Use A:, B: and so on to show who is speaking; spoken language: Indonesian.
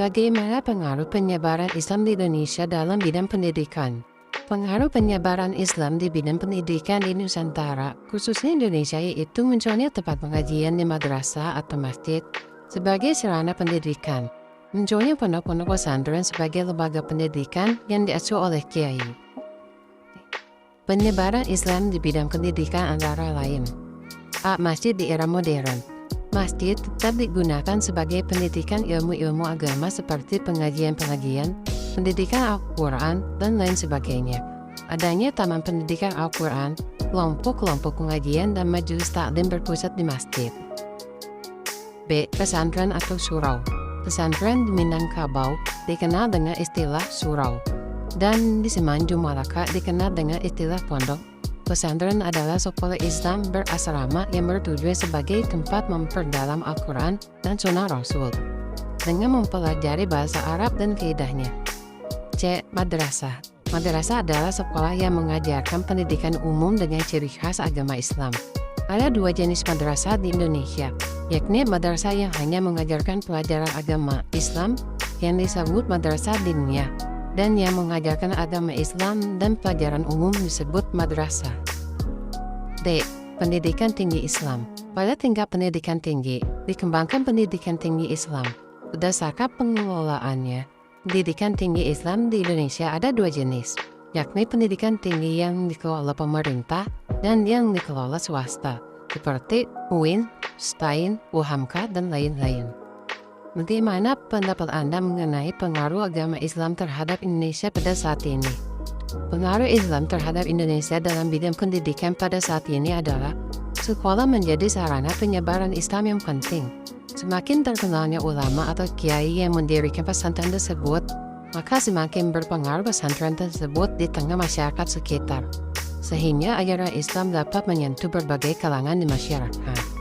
A: Bagaimana pengaruh penyebaran Islam di Indonesia dalam bidang pendidikan? Pengaruh penyebaran Islam di bidang pendidikan di Nusantara, khususnya Indonesia, yaitu munculnya tempat pengajian di madrasah atau masjid sebagai sarana pendidikan. Munculnya pondok-pondok pesantren sebagai lembaga pendidikan yang diasuh oleh kiai. Penyebaran Islam di bidang pendidikan antara lain: A. Masjid di era modern. Masjid tetap digunakan sebagai pendidikan ilmu-ilmu agama seperti pengajian-pengajian, pendidikan Al-Quran, dan lain sebagainya. Adanya taman pendidikan Al-Quran, kelompok-kelompok pengajian, dan majelis taklim berpusat di masjid. B. Pesantren atau surau. Pesantren di Minangkabau dikenal dengan istilah surau, dan di Semenanjung Malaka dikenal dengan istilah pondok. Pesantren adalah sekolah Islam berasrama yang bertujuan sebagai tempat memperdalam Al-Quran dan Sunnah Rasul, dengan mempelajari bahasa Arab dan kaidahnya. C. Madrasah. Madrasah adalah sekolah yang mengajarkan pendidikan umum dengan ciri khas agama Islam. Ada dua jenis madrasah di Indonesia, yakni madrasah yang hanya mengajarkan pelajaran agama Islam yang disebut madrasah diniyah, dan yang mengajarkan agama Islam dan pelajaran umum disebut madrasah. D. Pendidikan tinggi Islam. Pada tingkat pendidikan tinggi, dikembangkan pendidikan tinggi Islam. Berdasarkan pengelolaannya, pendidikan tinggi Islam di Indonesia ada dua jenis, yakni pendidikan tinggi yang dikelola pemerintah dan yang dikelola swasta, seperti UIN, STAIN, UHAMKA, dan lain-lain. Bagaimana pendapat Anda mengenai pengaruh agama Islam terhadap Indonesia pada saat ini? Pengaruh Islam terhadap Indonesia dalam bidang pendidikan pada saat ini adalah sekolah menjadi sarana penyebaran Islam yang penting. Semakin terkenalnya ulama atau kiai yang mendirikan pesantren tersebut, maka semakin berpengaruh pesantren tersebut di tengah masyarakat sekitar, sehingga ajaran Islam dapat menyentuh berbagai kalangan di masyarakat.